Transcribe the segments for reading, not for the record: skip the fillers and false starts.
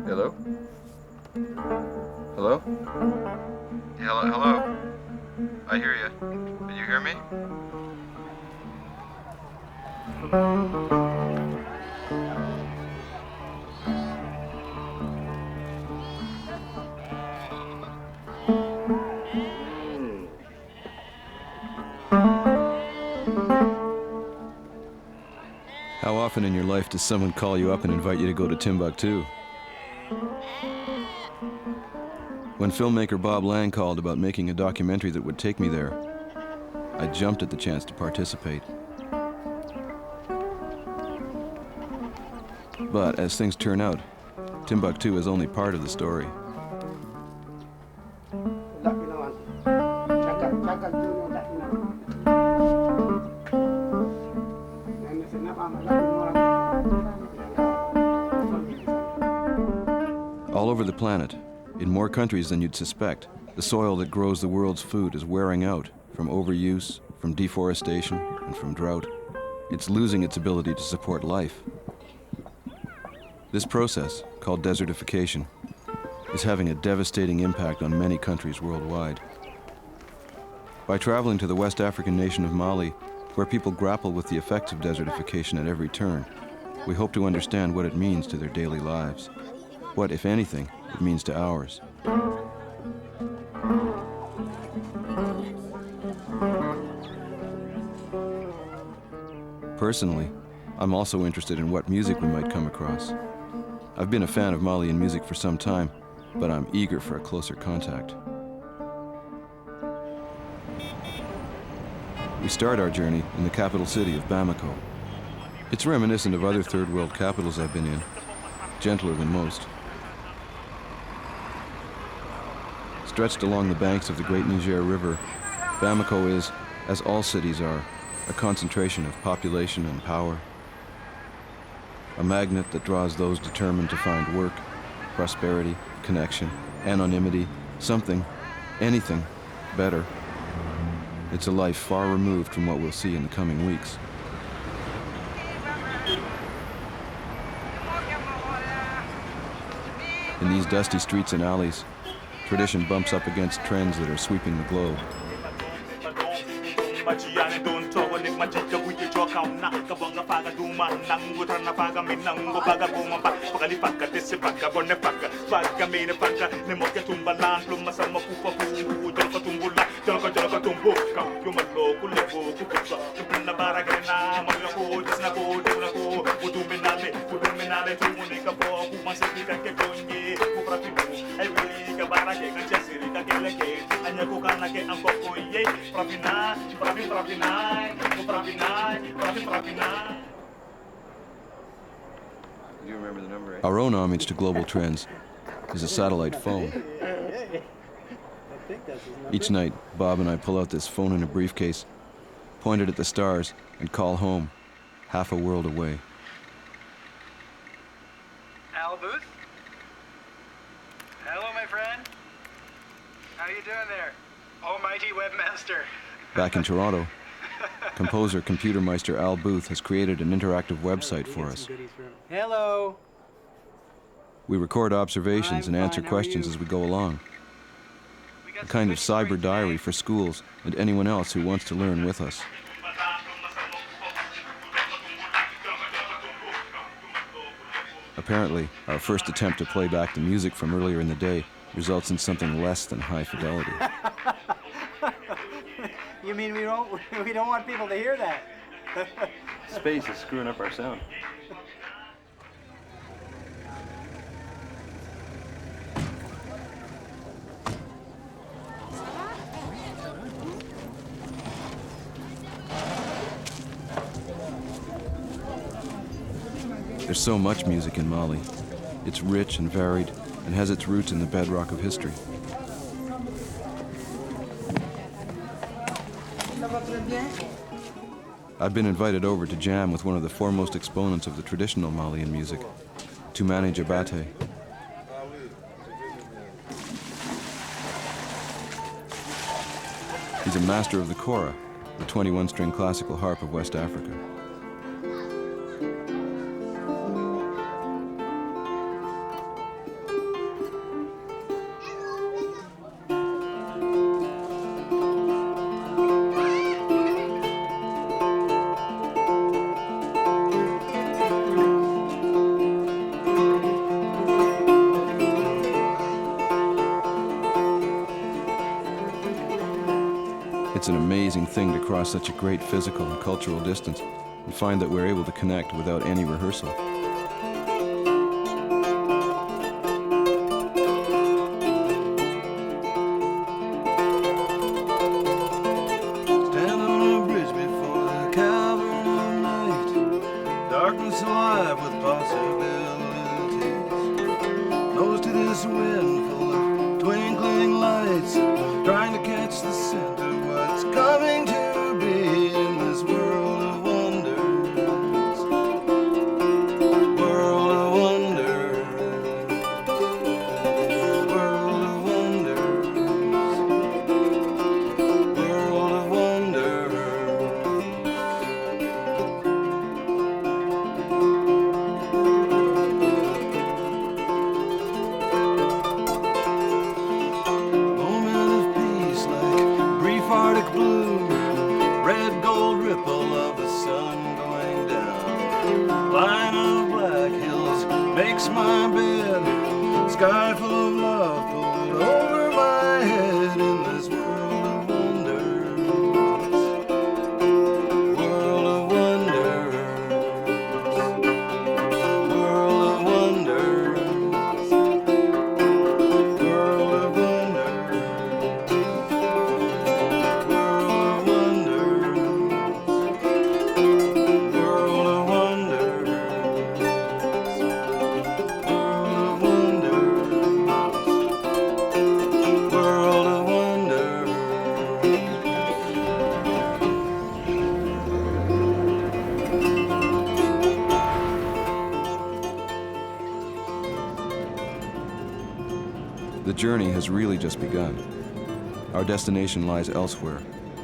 Hello? Hello? Hello? Hello? I hear you. Can you hear me? How often in your life does someone call you up and invite you to go to Timbuktu? When filmmaker Bob Lang called about making a documentary that would take me there, I jumped at the chance to participate. But as things turn out, Timbuktu is only part of the story. All over the planet, in more countries than you'd suspect, the soil that grows the world's food is wearing out from overuse, from deforestation, and from drought. It's losing its ability to support life. This process, called desertification, is having a devastating impact on many countries worldwide. By traveling to the West African nation of Mali, where people grapple with the effects of desertification at every turn, we hope to understand what it means to their daily lives. What, if anything, it means to ours. Personally, I'm also interested in what music we might come across. I've been a fan of Malian music for some time, but I'm eager for a closer contact. We start our journey in the capital city of Bamako. It's reminiscent of other third world capitals I've been in, gentler than most. Stretched along the banks of the great Niger River, Bamako is, as all cities are, a concentration of population and power. A magnet that draws those determined to find work, prosperity, connection, anonymity, something, anything, better. It's a life far removed from what we'll see in the coming weeks. In these dusty streets and alleys, tradition bumps up against trends that are sweeping the globe. Our own homage to global trends is a satellite phone. Each night, Bob and I pull out this phone in a briefcase, point it at the stars, and call home, half a world away. Al Booth? Hello, my friend. How you doing there? Almighty webmaster. Back in Toronto, composer computer meister Al Booth has created an interactive website for us. Hello. We record observations and answer questions as we go along. A kind of cyber diary for schools and anyone else who wants to learn with us. Apparently, our first attempt to play back the music from earlier in the day results in something less than high fidelity. You mean we don't want people to hear that? Space is screwing up our sound. There's so much music in Mali. It's rich and varied and has its roots in the bedrock of history. I've been invited over to jam with one of the foremost exponents of the traditional Malian music, Toumani Diabate. He's a master of the Kora, the 21-string classical harp of West Africa. It's an amazing thing to cross such a great physical and cultural distance and find that we're able to connect without any rehearsal. Stand on a bridge before the cavern of night, darkness alive with possibilities. Nose to this wind full of twinkling lights, trying to catch the scent of what's coming to be in this world of wonders. World of wonders. World of wonders. World of wonders. Moment of peace like brief Arctic blue, red gold ripple of the sun going down. Line of black hills makes my bed, sky full of love pulled over my head in this world of wonders. World of wonders. World of wonders. World of wonders. World of wonders. World of wonders. World of wonders. World of wonders. The journey has really just begun. Our destination lies elsewhere,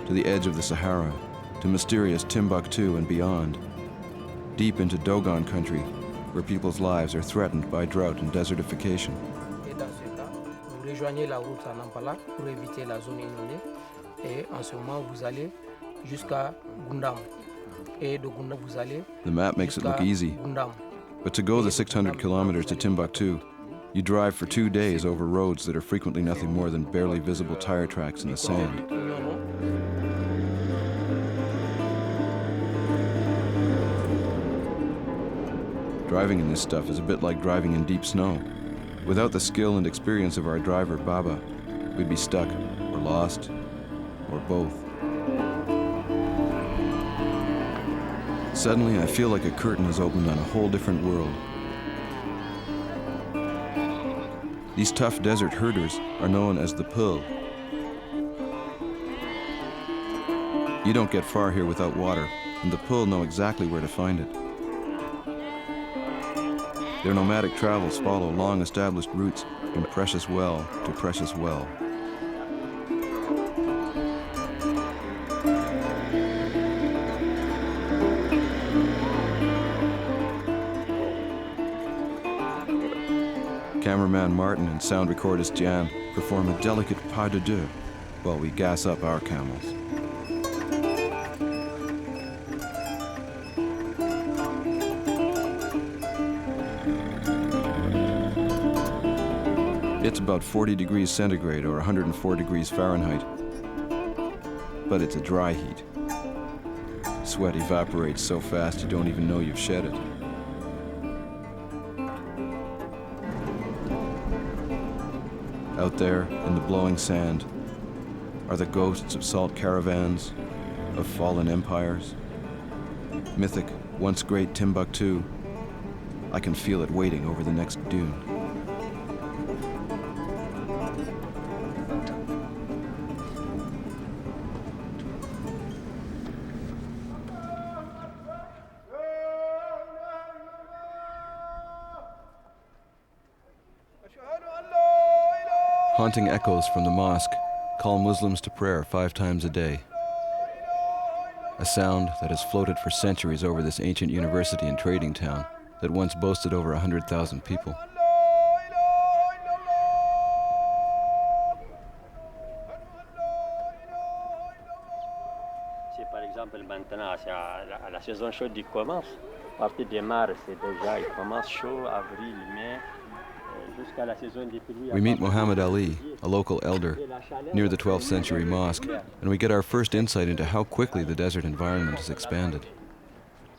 to the edge of the Sahara, to mysterious Timbuktu and beyond, deep into Dogon country, where people's lives are threatened by drought and desertification. Et dans ce cas, vous rejoignez la route à Nampala pour éviter la zone inondée. Et en ce moment, vous allez jusqu'à Gundam. Et de Gundam, vous allez The map makes it look jusqu'à easy, Gundam. but to go the 600 kilometers to Timbuktu, you drive for 2 days over roads that are frequently nothing more than barely visible tire tracks in the sand. Driving in this stuff is a bit like driving in deep snow. Without the skill and experience of our driver, Baba, we'd be stuck, or lost, or both. Suddenly, I feel like a curtain has opened on a whole different world. These tough desert herders are known as the Peul. You don't get far here without water, and the Peul know exactly where to find it. Their nomadic travels follow long-established routes from precious well to precious well. Cameraman Martin and sound recordist Jan perform a delicate pas de deux while we gas up our camels. It's about 40 degrees centigrade or 104 degrees Fahrenheit, but it's a dry heat. Sweat evaporates so fast you don't even know you've shed it. Out there in the blowing sand are the ghosts of salt caravans, of fallen empires. Mythic, once great Timbuktu. I can feel it waiting over the next dune. Haunting echoes from the mosque call Muslims to prayer 5 times a day. A sound that has floated for centuries over this ancient university and trading town that once boasted over 100,000 people. Si par exemple maintenant la saison chaude qui commence, à partir de mars, c'est déjà, il commence chaud, avril, mai, jusqu'à la saison des pluies. We meet Muhammad Ali, a local elder, near the 12th century mosque, and we get our first insight into how quickly the desert environment has expanded.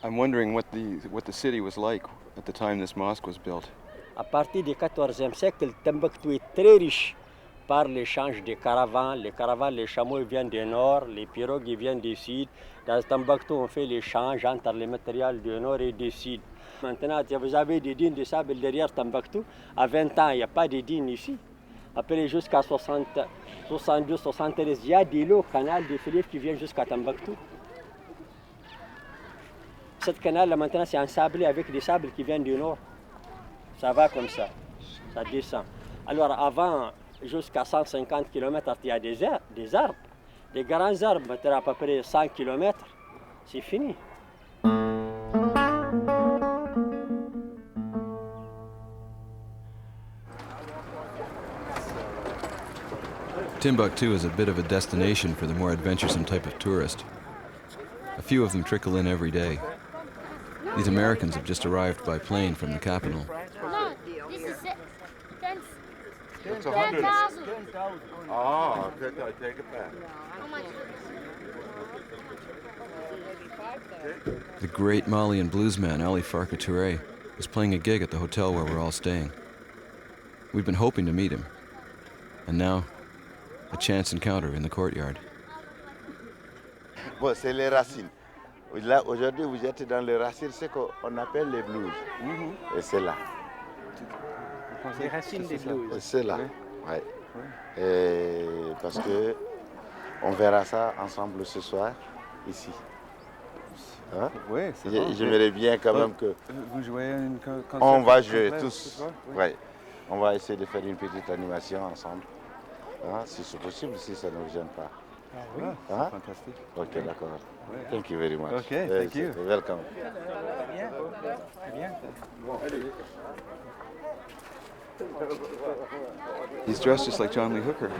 I'm wondering what the city was like at the time this mosque was built. À partir du XIVe siècle, Timbuktu est très riche par l'échange des caravanes. Les caravanes, les chameaux viennent du nord, les pirogues viennent du sud. Dans Timbuktu, on fait l'échange entre les matériels du nord et du sud. Maintenant, vous avez des dunes de sable derrière Timbuktu. À 20 ans, il n'y a pas de dunes ici. Après, jusqu'à 72, 73, il y a des lots, canal, des fleuves qui viennent jusqu'à Timbuktu. Cette canal, là, maintenant, c'est ensablé avec des sables qui viennent du nord. Ça va comme ça descend. Alors, avant, jusqu'à 150 km, il y a des arbres. Des grands arbres, maintenant, à peu près 100 km, c'est fini. Timbuktu is a bit of a destination for the more adventuresome type of tourist. A few of them trickle in every day. These Americans have just arrived by plane from the capital. No, this is 10. It's 10,000. Oh, okay, take it back. How much? The great Malian bluesman Farka Toure is playing a gig at the hotel where we're all staying. We've been hoping to meet him, and now, a chance encounter in the courtyard. Bon, c'est les racines. Là, aujourd'hui, vous êtes dans les racines, c'est qu'on appelle les blues. Et c'est là. Les racines des blues. C'est là, oui. Et parce que on verra ça ensemble ce soir, ici. Hein? Oui, c'est bon. J'aimerais bien quand même que... Vous jouez un concert? On va jouer tous. Oui. On va essayer de faire une petite animation ensemble. Hein? Si c'est possible, si ça ne vous gêne pas. Ah oui, c'est Hein? fantastique. Ok, d'accord. Thank you very much. Okay, thank you. Welcome. He's dressed just like John Lee Hooker,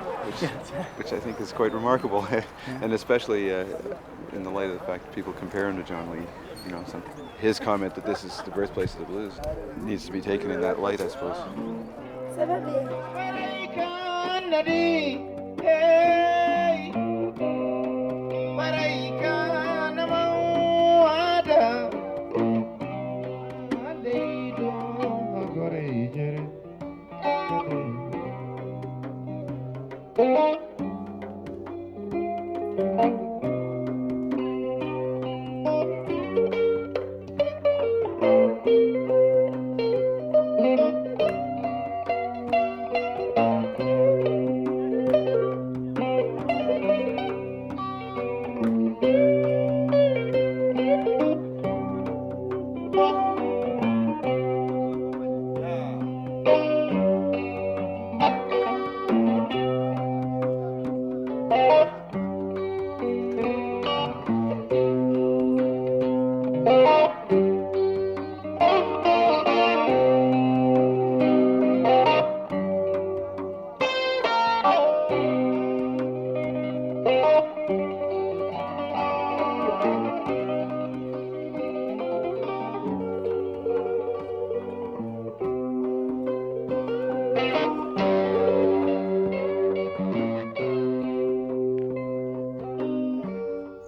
which I think is quite remarkable, and especially in the light of the fact that people compare him to John Lee. You know, his comment that this is the birthplace of the blues needs to be taken in that light, I suppose. Ça va bien.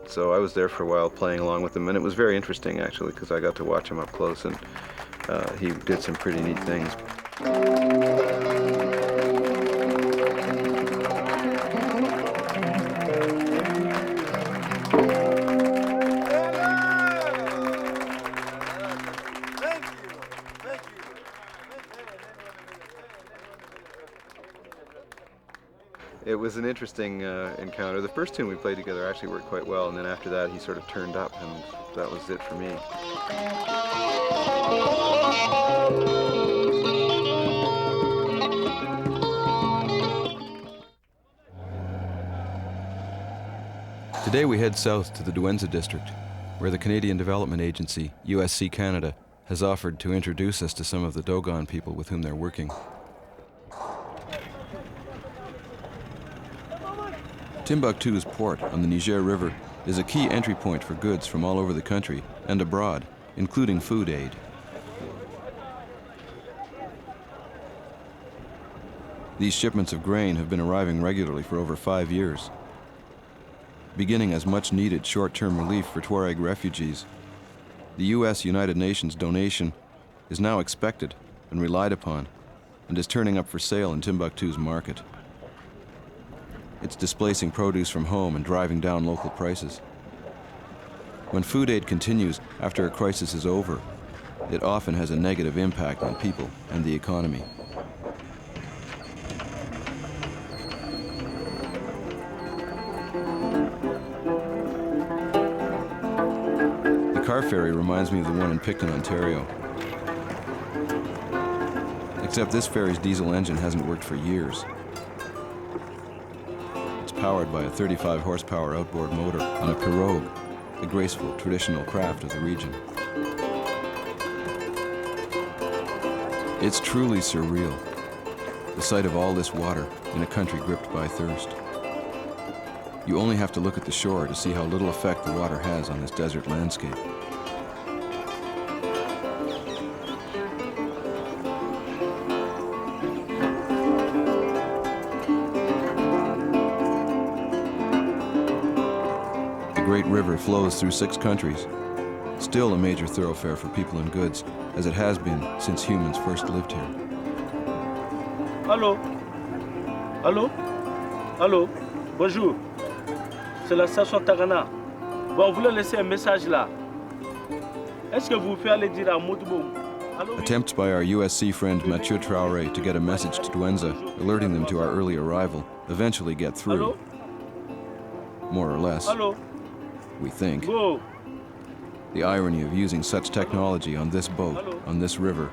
So I was there for a while playing along with him, and it was very interesting actually because I got to watch him up close, and he did some pretty neat things. It was an interesting encounter. The first tune we played together actually worked quite well, and then after that he sort of turned up, and that was it for me. Today we head south to the Douenza district, where the Canadian Development Agency, USC Canada, has offered to introduce us to some of the Dogon people with whom they're working. Timbuktu's port on the Niger River is a key entry point for goods from all over the country and abroad, including food aid. These shipments of grain have been arriving regularly for over 5 years. Beginning as much-needed short-term relief for Tuareg refugees, the U.S. United Nations donation is now expected and relied upon and is turning up for sale in Timbuktu's market. It's displacing produce from home and driving down local prices. When food aid continues after a crisis is over, it often has a negative impact on people and the economy. The car ferry reminds me of the one in Picton, Ontario. Except this ferry's diesel engine hasn't worked for years. Powered by a 35 horsepower outboard motor on a pirogue, the graceful traditional craft of the region. It's truly surreal, the sight of all this water in a country gripped by thirst. You only have to look at the shore to see how little effect the water has on this desert landscape. The great river flows through 6 countries, still a major thoroughfare for people and goods, as it has been since humans first lived here. Allô? Allô? Allô? Bonjour. C'est la station Tagana. Bon, on voulait laisser un message là. Est-ce que vous pouvez aller dire à Moudbou? Attempts by our USC friend Mathieu Toure to get a message to Douenza, alerting them to our early arrival, eventually get through. Allô? More or less. Allô? We think. Go. The irony of using such technology on this boat, on this river,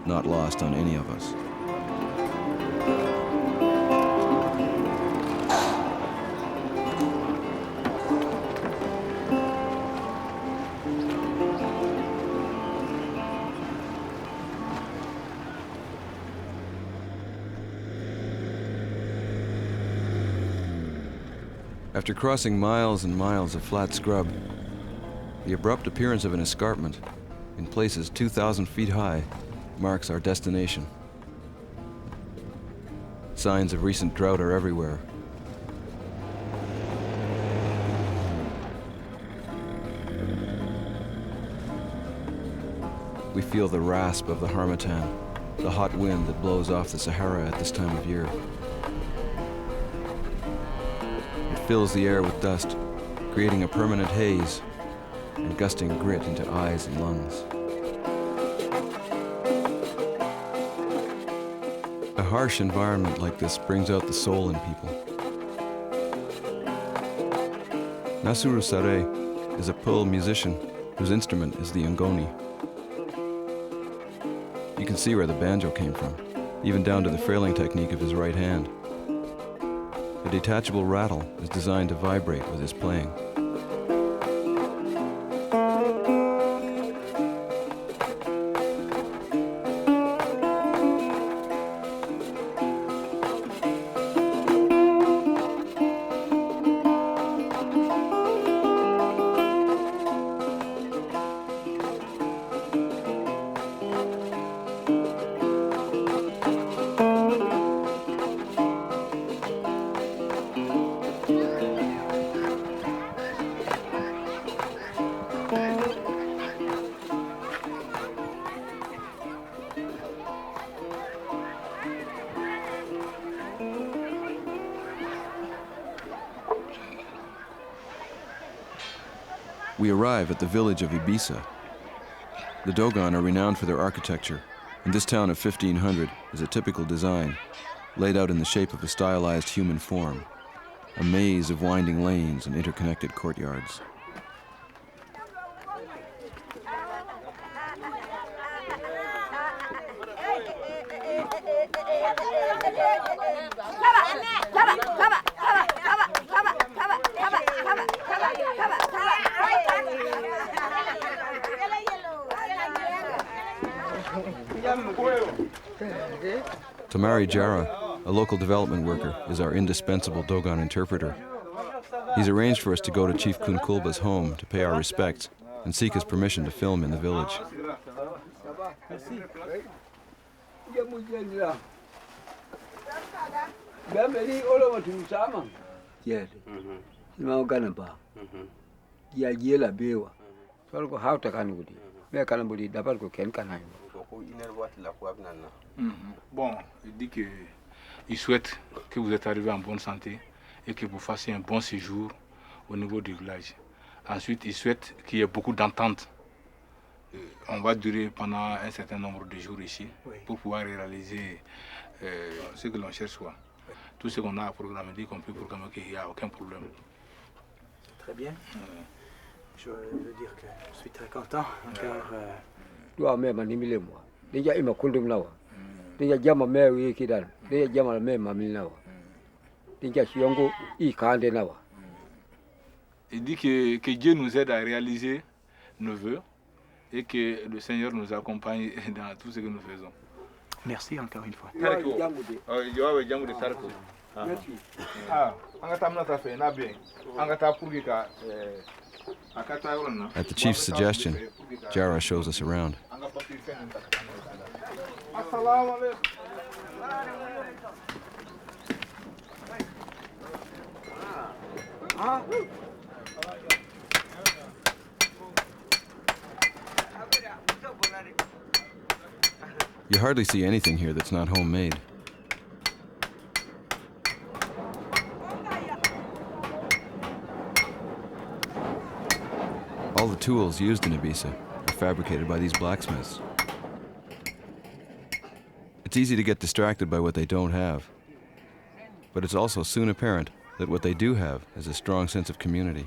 not lost on any of us. After crossing miles and miles of flat scrub, the abrupt appearance of an escarpment, in places 2,000 feet high, marks our destination. Signs of recent drought are everywhere. We feel the rasp of the harmattan, the hot wind that blows off the Sahara at this time of year. It fills the air with dust, creating a permanent haze and gusting grit into eyes and lungs. A harsh environment like this brings out the soul in people. Nasuru Sare is a Peul musician whose instrument is the ngoni. You can see where the banjo came from, even down to the frailing technique of his right hand. A detachable rattle is designed to vibrate with his playing. We arrive at the village of Abisa. The Dogon are renowned for their architecture, and this town of 1500 is a typical design, laid out in the shape of a stylized human form, a maze of winding lanes and interconnected courtyards. Toumani Jara, a local development worker, is our indispensable Dogon interpreter. He's arranged for us to go to Chief Kunkulba's home to pay our respects and seek his permission to film in the village. Bon, il dit qu'il souhaite que vous êtes arrivé en bonne santé et que vous fassiez un bon séjour au niveau du village. Ensuite, il souhaite qu'il y ait beaucoup d'entente. On va durer pendant un certain nombre de jours ici pour pouvoir réaliser ce que l'on cherche. Tout ce qu'on a à programmer, dit qu'on peut programmer, qu'il n'y a aucun problème. Très bien. Je veux dire que je suis très content car il dit que Dieu nous aide à réaliser nos vœux et que le Seigneur nous accompagne dans tout ce que nous faisons. merci encore une fois. At the chief's suggestion, Jara shows us around. You hardly see anything here that's not homemade. All the tools used in Abisa are fabricated by these blacksmiths. It's easy to get distracted by what they don't have, but it's also soon apparent that what they do have is a strong sense of community.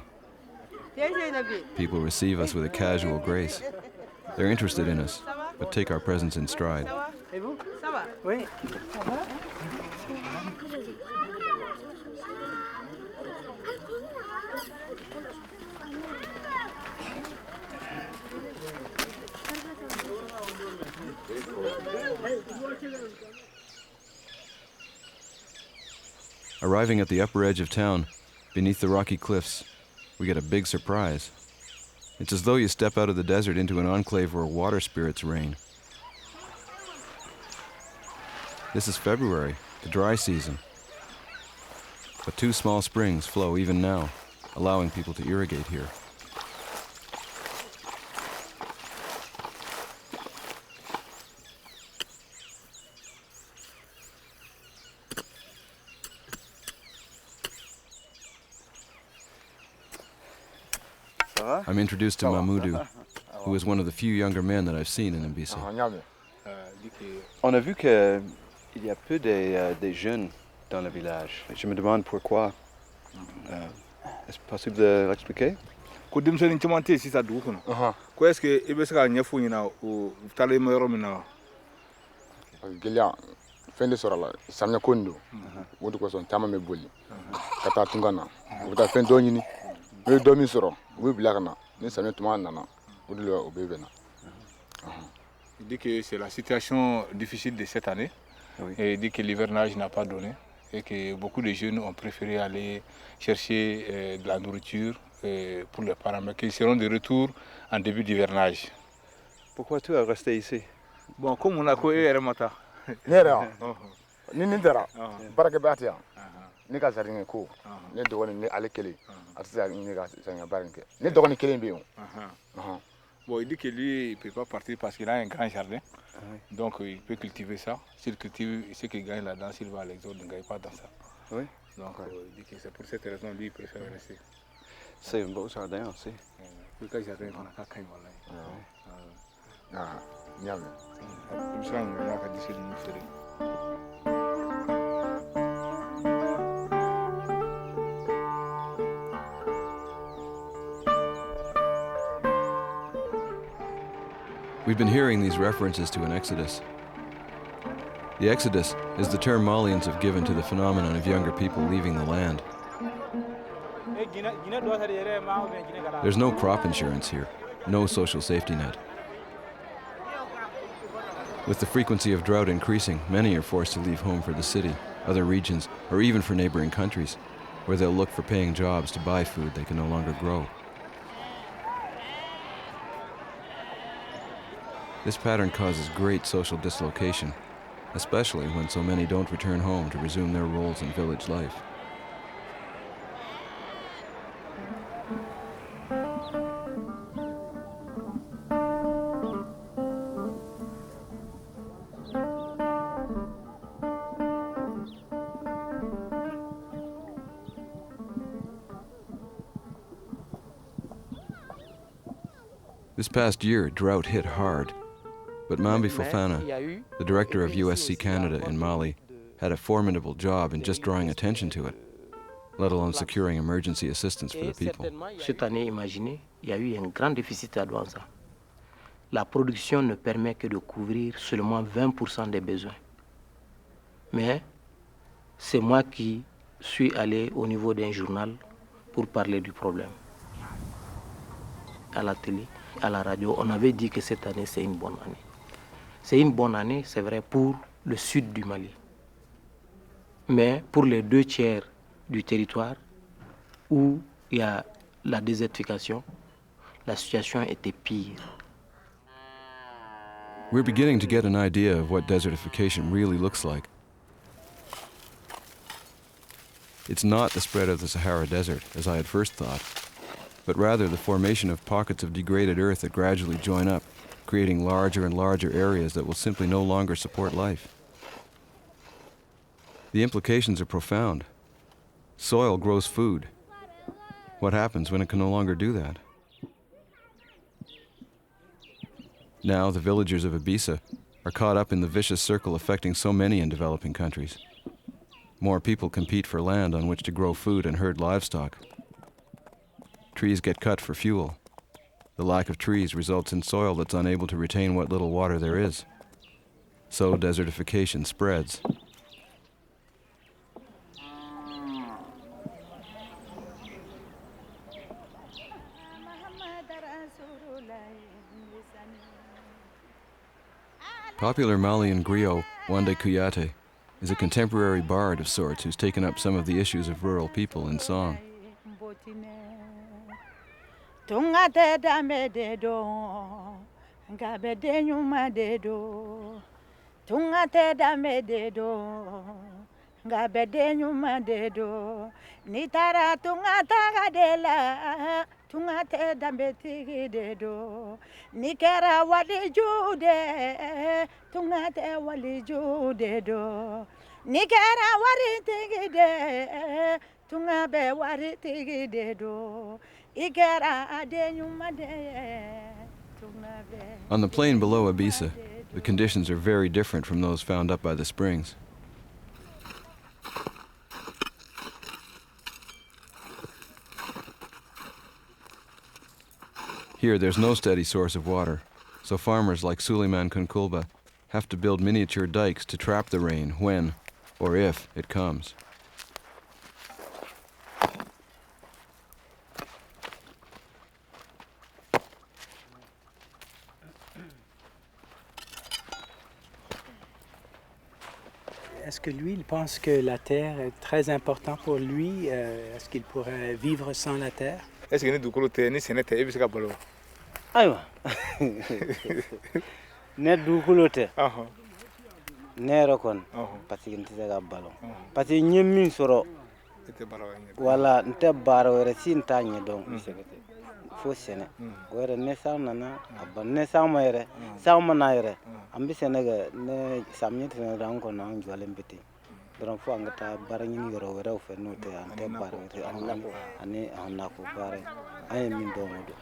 People receive us with a casual grace. They're interested in us, but take our presence in stride. Arriving at the upper edge of town, beneath the rocky cliffs, we get a big surprise. It's as though you step out of the desert into an enclave where water spirits reign. This is February, the dry season. But 2 small springs flow even now, allowing people to irrigate here. I'm introduced to Mamoudou, who is one of the few younger men that I've seen in Abisa. On a vu qu'il y a peu de jeunes dans le village. Je me demande pourquoi. Est-ce possible de l'expliquer? Fende sorala samnya kondo wodo ko son tamame boli kata tungana woda fendo nyini me domi soro we blakana ni samnya tumana na wodo obevena. Il dit que c'est la situation difficile de cette année. Et il dit que l'hivernage n'a pas donné et que beaucoup de jeunes ont préféré aller chercher de la nourriture pour leurs parents, mais qu'ils seront de retour en début d'hivernage. Pourquoi tu es resté ici? Bon, comme on a couru Mata. Nera. Ni ndera. Baraka batia. Ni ka zaringe ko. Ni dogoni ni alekele. Atza ni ka sanga barinke. Ni dogoni kelembe. Bon, il dit que lui, il ne peut pas partir parce qu'il a un grand jardin. Donc, il peut cultiver ça. S'il cultive ce qu'il gagne là-dedans, s'il va à l'exode, il ne gagne pas dans ça. Oui. Donc, il dit que c'est pour cette raison lui, il préfère rester. C'est un beau jardin aussi. Le cas jardin, on a qu'à Nyame. Il me semble qu'il y a qu'à décider de nous faire. We've been hearing these references to an exodus. The exodus is the term Malians have given to the phenomenon of younger people leaving the land. There's no crop insurance here, no social safety net. With the frequency of drought increasing, many are forced to leave home for the city, other regions, or even for neighboring countries, where they'll look for paying jobs to buy food they can no longer grow. This pattern causes great social dislocation, especially when so many don't return home to resume their roles in village life. This past year, drought hit hard, but Mambi Fofana, the director of USC Canada in Mali, had a formidable job in just drawing attention to it, let alone securing emergency assistance for the people. Cette année, imaginez, il y a eu un grand déficit à Douanza. La production ne permet que de couvrir seulement 20% des besoins. Mais c'est moi qui suis allé au niveau d'un journal pour parler du problème. À la télé, à la radio, on avait dit que cette année, c'est une bonne année. C'est une bonne année, c'est vrai, pour le sud du Mali. Mais pour les 2/3 du territoire où il y a la désertification, la situation était pire. We're beginning to get an idea of what desertification really looks like. It's not the spread of the Sahara Desert, as I had first thought, but rather the formation of pockets of degraded earth that gradually join up, creating larger and larger areas that will simply no longer support life. The implications are profound. Soil grows food. What happens when it can no longer do that? Now the villagers of Abisa are caught up in the vicious circle affecting so many in developing countries. More people compete for land on which to grow food and herd livestock. Trees get cut for fuel. The lack of trees results in soil that's unable to retain what little water there is. So desertification spreads. Popular Malian griot Wande Kuyate is a contemporary bard of sorts who's taken up some of the issues of rural people in song. Tungate dame de do, ngabe de nyuma de do. Tungate dame de do, ngabe de nyuma de do. Nitara tungata gadela, tungate dame tigi de do. Nikera wali jude, tungate wali jude do. Nikera wali tigi de, tungabe wali tigi de do. On the plain below Abisa, the conditions are very different from those found up by the springs. Here, there's no steady source of water, so farmers like Suleiman Kunkulba have to build miniature dikes to trap the rain when, or if, it comes. Est-ce que lui, il pense que la terre est très importante pour lui? Est-ce qu'il pourrait vivre sans la terre? Est-ce que nous ni senete e bisika bolo? Aywa. Ne dukulote. Ne rokon. Parce que nte ga ballon. Parce que nyemi soro. Wala nte baro wala sin tanye donc fo sene. Wala ne nana abba ne sama yere. Sama na yere. Ambi senega ne samnyete ne ranko na njwale mbiti. Dron fo angata baranyini yoro wera ufe note ante baro wera ani anna ko bare ay min do modo.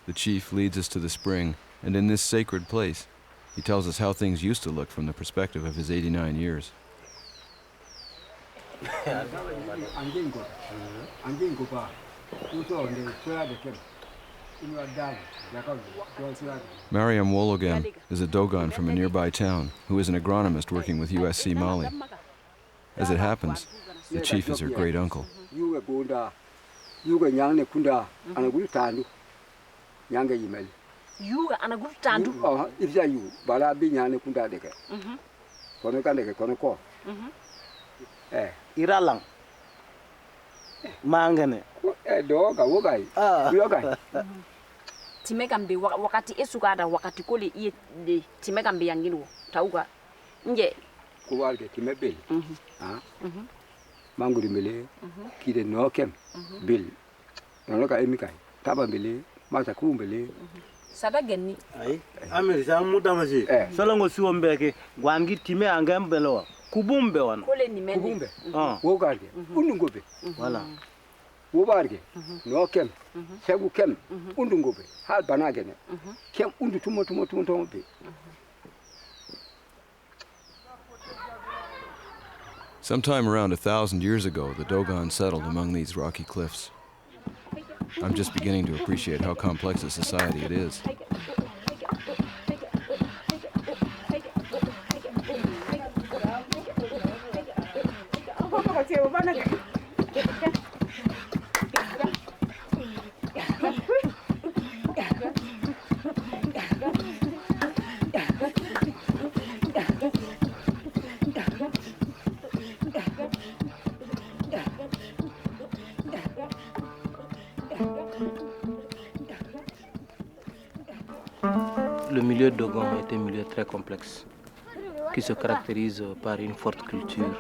The chief leads us to the spring, and in this sacred place, he tells us how things used to look from the perspective of his 89 years. Mariam Wologam is a Dogon from a nearby town who is an agronomist working with USC Mali. As it happens, the chief is her great uncle. Yuga anagut tandu. Ifya yu bala bi nyane kunda deke. Kono kan deke kono ko. Iralang. Mangane. Doga wogai. Yogai. Timekambe wakati esukada wakati kole iye de timekambe yangino tauga. Nje kuwalge timebel. Manguri mele kide no kem bil. Nonoka emikai. Taba mele masa kumbele. Sadageni. Ai, Amerika mutamasi. Solongo siwombeke, gwangi time angambelo. Kubumbe wana. Kole ni mende. Kubumbe. Wogarge. Undungobe. Voilà. Wobarge. No kem. Segu kem. Undungobe. Hal banagene. Kem undu tumo be. Sometime around 1,000 years ago, the Dogon settled among these rocky cliffs. I'm just beginning to appreciate how complex a society it is. Le milieu de Dogon est un milieu très complexe qui se caractérise par une forte culture.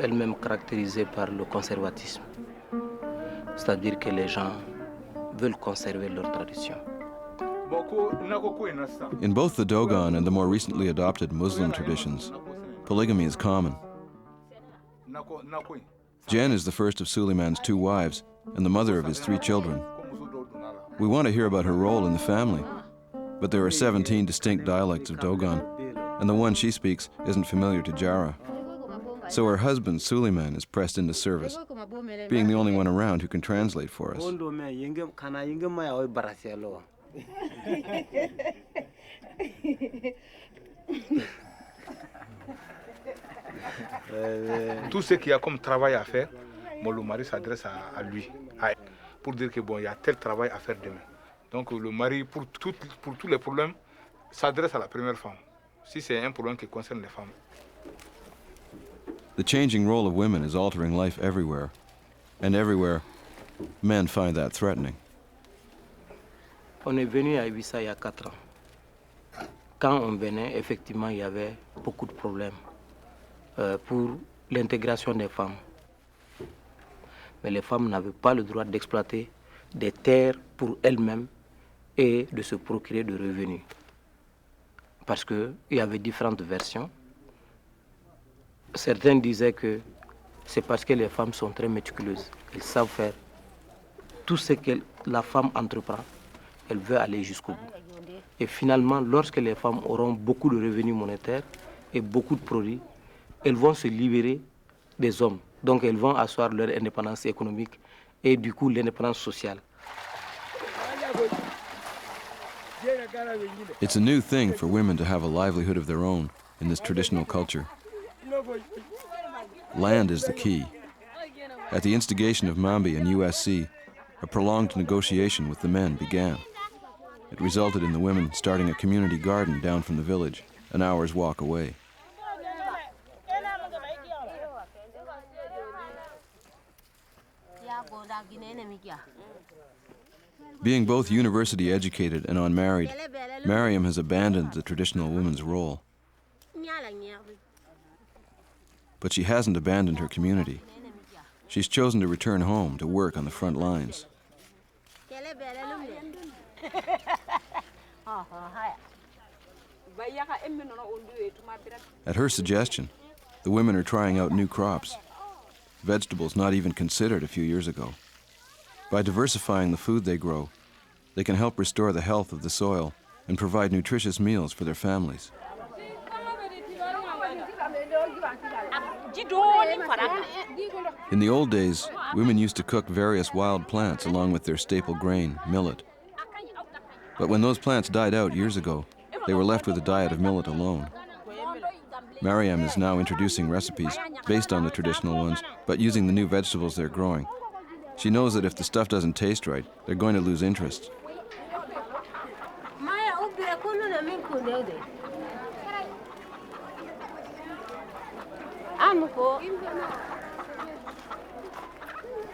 Elle-même caractérisée par le conservatisme, c'est-à-dire que les gens veulent conserver leur tradition. In both the Dogon and the more recently adopted Muslim traditions, polygamy is common. Jen is the first of Suleiman's 2 wives and the mother of his 3 children. We want to hear about her role in the family, but there are 17 distinct dialects of Dogon, and the one she speaks isn't familiar to Jara. So her husband, Suleiman, is pressed into service, being the only one around who can translate for us. Tout ce qu'il y a comme travail à faire, le mari s'adresse à lui, pour dire que bon, il y a tel travail à faire demain. Donc le mari, pour tous les problèmes, s'adresse à la première femme, si c'est un problème qui concerne les femmes. The changing role of women is altering life everywhere, and everywhere, men find that threatening. On est venu à Abisa il y a 4 ans. Quand on venait, effectivement, il y avait beaucoup de problèmes pour l'intégration des femmes. Mais les femmes n'avaient pas le droit d'exploiter des terres pour elles-mêmes et de se procurer de revenus. Parce qu'il y avait différentes versions. Certains disaient que c'est parce que les femmes sont très méticuleuses. Elles savent faire tout ce que la femme entreprend. Elle veut aller jusqu'au bout. Et finalement, lorsque les femmes auront beaucoup de revenus monétaires et beaucoup de produits, elles vont se libérer des hommes. Donc elles vont asseoir leur indépendance économique et du coup l'indépendance sociale. It's a new thing for women to have a livelihood of their own in this traditional culture. Land is the key. At the instigation of Mambi and USC, a prolonged negotiation with the men began. It resulted in the women starting a community garden down from the village, an hour's walk away. Being both university educated and unmarried, Mariam has abandoned the traditional woman's role. But she hasn't abandoned her community. She's chosen to return home to work on the front lines. At her suggestion, the women are trying out new crops. vegetables not even considered a few years ago. By diversifying the food they grow, they can help restore the health of the soil and provide nutritious meals for their families. In the old days, women used to cook various wild plants along with their staple grain, millet. But when those plants died out years ago, they were left with a diet of millet alone. Mariam is now introducing recipes based on the traditional ones, but using the new vegetables they're growing. She knows that if the stuff doesn't taste right, they're going to lose interest.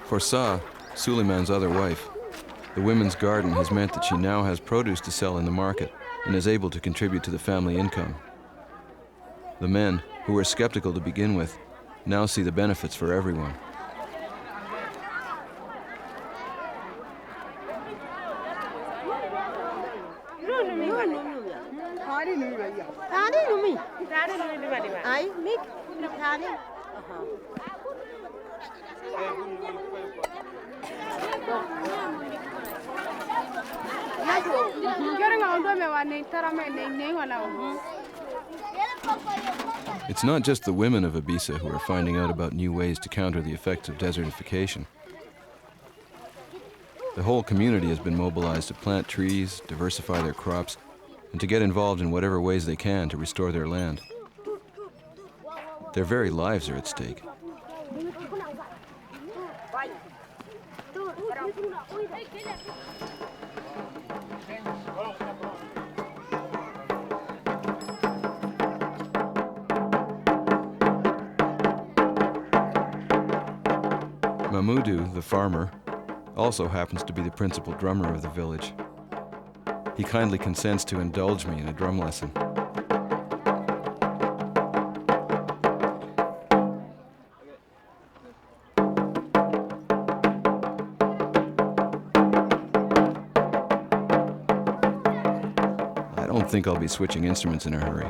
For Sa, Suleiman's other wife, the women's garden has meant that she now has produce to sell in the market and is able to contribute to the family income. The men, who were skeptical to begin with, now see the benefits for everyone. It's not just the women of Abisa who are finding out about new ways to counter the effects of desertification. The whole community has been mobilized to plant trees, diversify their crops, and to get involved in whatever ways they can to restore their land. Their very lives are at stake. Mahmoudou, the farmer, also happens to be the principal drummer of the village. He kindly consents to indulge me in a drum lesson. I don't think I'll be switching instruments in a hurry.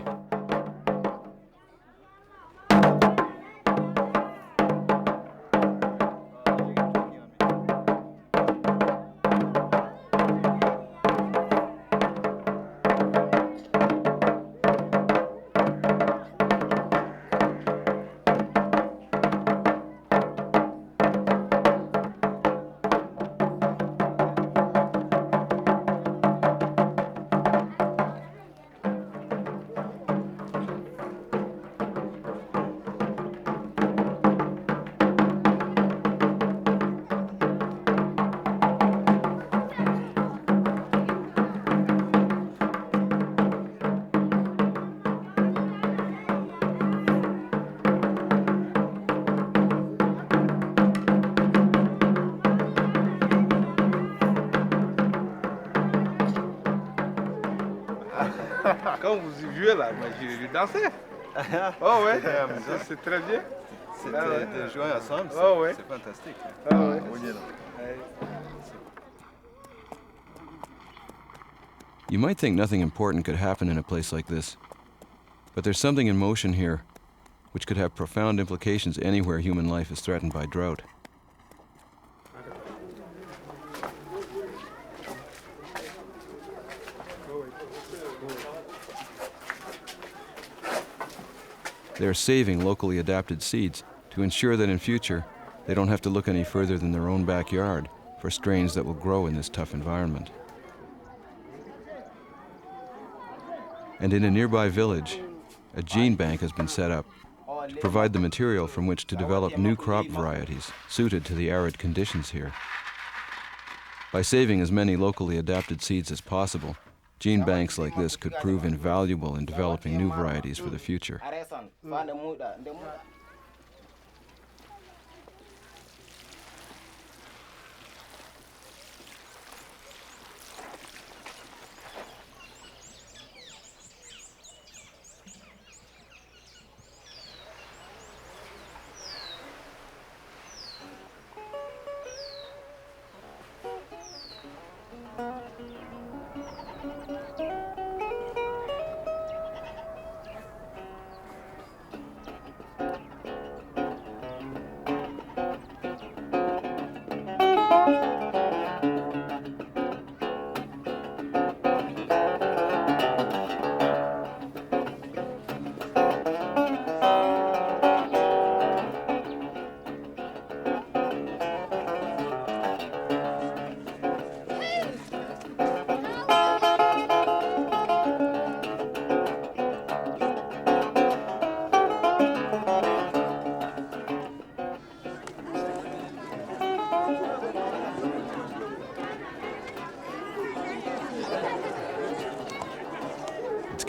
Quand vous jouez là, moi je dansais. Oh ouais, c'est très bien. C'était de jouer ensemble, c'est fantastique. Ah ouais. You might think nothing important could happen in a place like this, but there's something in motion here which could have profound implications anywhere human life is threatened by drought. They're saving locally adapted seeds to ensure that in future they don't have to look any further than their own backyard for strains that will grow in this tough environment. And in a nearby village, a gene bank has been set up to provide the material from which to develop new crop varieties suited to the arid conditions here. By saving as many locally adapted seeds as possible, gene banks like this could prove invaluable in developing new varieties for the future.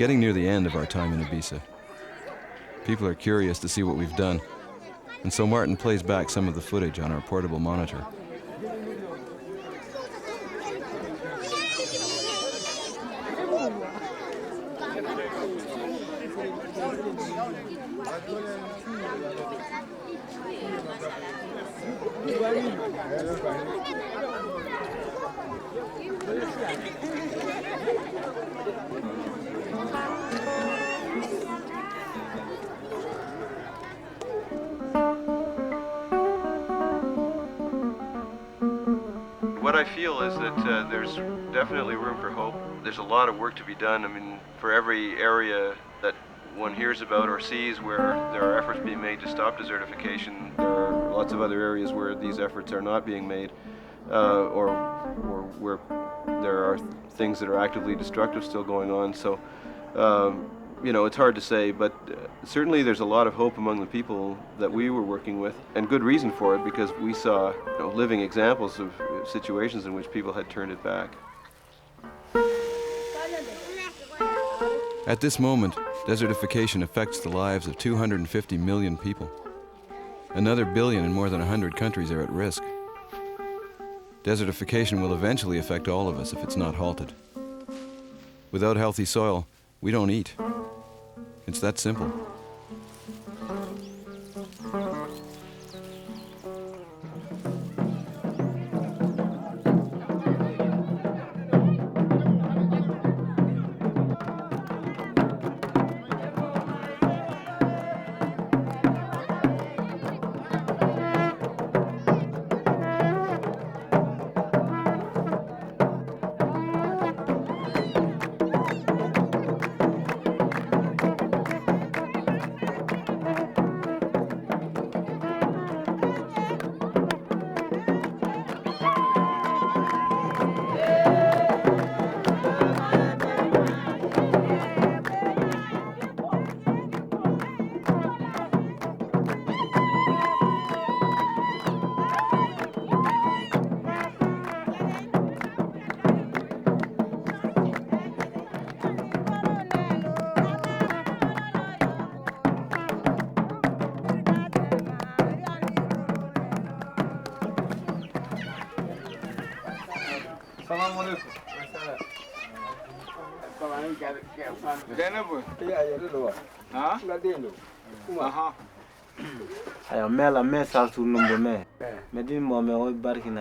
getting near the end of our time in Abisa. People are curious to see what we've done, and so Martin plays back some of the footage on our portable monitor. What I feel is that there's definitely room for hope. There's a lot of work to be done. I mean, for every area that one hears about or sees where there are efforts being made to stop desertification, there are lots of other areas where these efforts are not being made, or where there are things that are actively destructive still going on. So, you know, it's hard to say, but certainly there's a lot of hope among the people that we were working with, and good reason for it, because we saw, you know, living examples of situations in which people had turned it back. At this moment, desertification affects the lives of 250 million people. Another billion in more than 100 countries are at risk. Desertification will eventually affect all of us if it's not halted. Without healthy soil, we don't eat. It's that simple.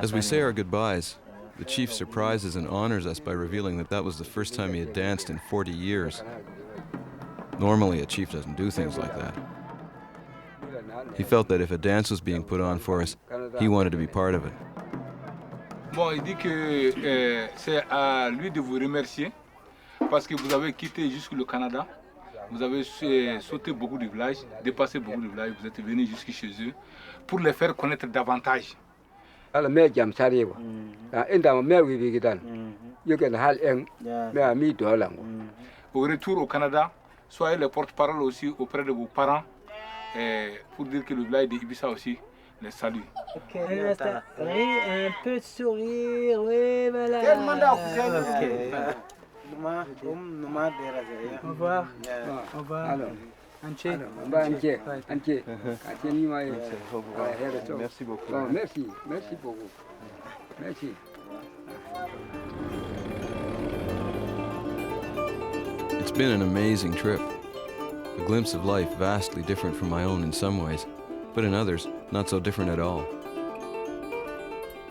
As we say our goodbyes, the chief surprises and honors us by revealing that that was the first time he had danced in 40 years. Normally, a chief doesn't do things like that. He felt that if a dance was being put on for us, he wanted to be part of it. Bon, il dit que c'est à lui de vous remercier parce que vous avez quitté jusqu'au Canada. Vous avez sauté beaucoup de villages, dépassé beaucoup de villages, vous êtes venu jusqu'à chez eux pour les faire connaître davantage. Au retour au Canada, soyez le porte-parole aussi auprès de vos parents pour dire que le village de Abisa aussi les salue. Un peu de sourire, oui, voilà. Quel mandat Au revoir. Au revoir. Alors, Anche. Merci beaucoup. Merci beaucoup. Merci. It's been an amazing trip. A glimpse of life vastly different from my own in some ways, but in others, not so different at all.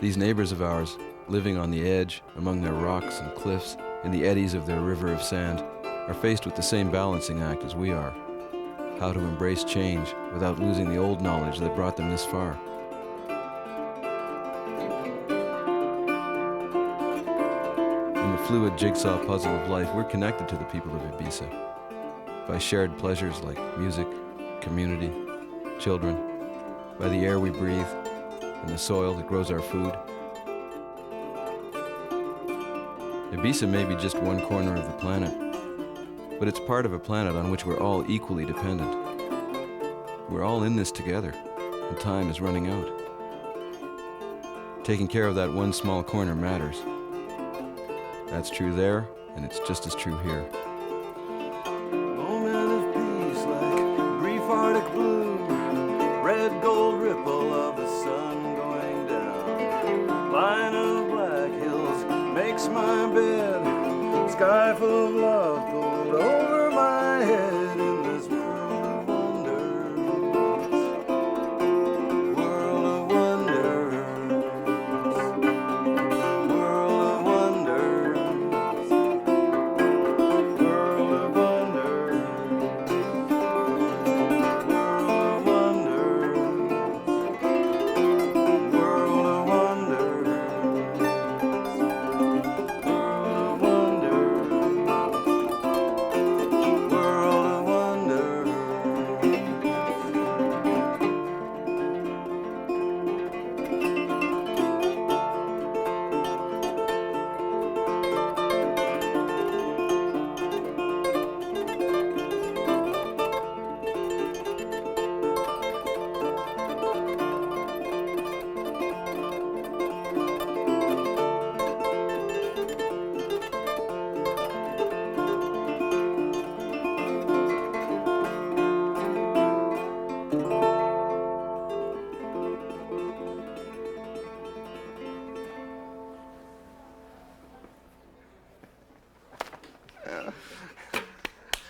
These neighbors of ours, living on the edge, among their rocks and cliffs, in the eddies of their river of sand, are faced with the same balancing act as we are. How to embrace change without losing the old knowledge that brought them this far. In the fluid jigsaw puzzle of life, we're connected to the people of Abisa by shared pleasures like music, community, children, by the air we breathe and the soil that grows our food. Abisa may be just one corner of the planet, but it's part of a planet on which we're all equally dependent. We're all in this together, and time is running out. Taking care of that one small corner matters. That's true there, and it's just as true here. ripple of the sun going down. Line of black hills makes my bed. Sky full of love pulled over my head in this world of wonders. World of wonders. World of wonders. World of wonders.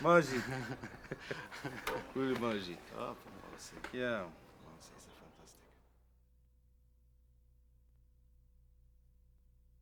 Magie. Oui, magie. Ah, yeah.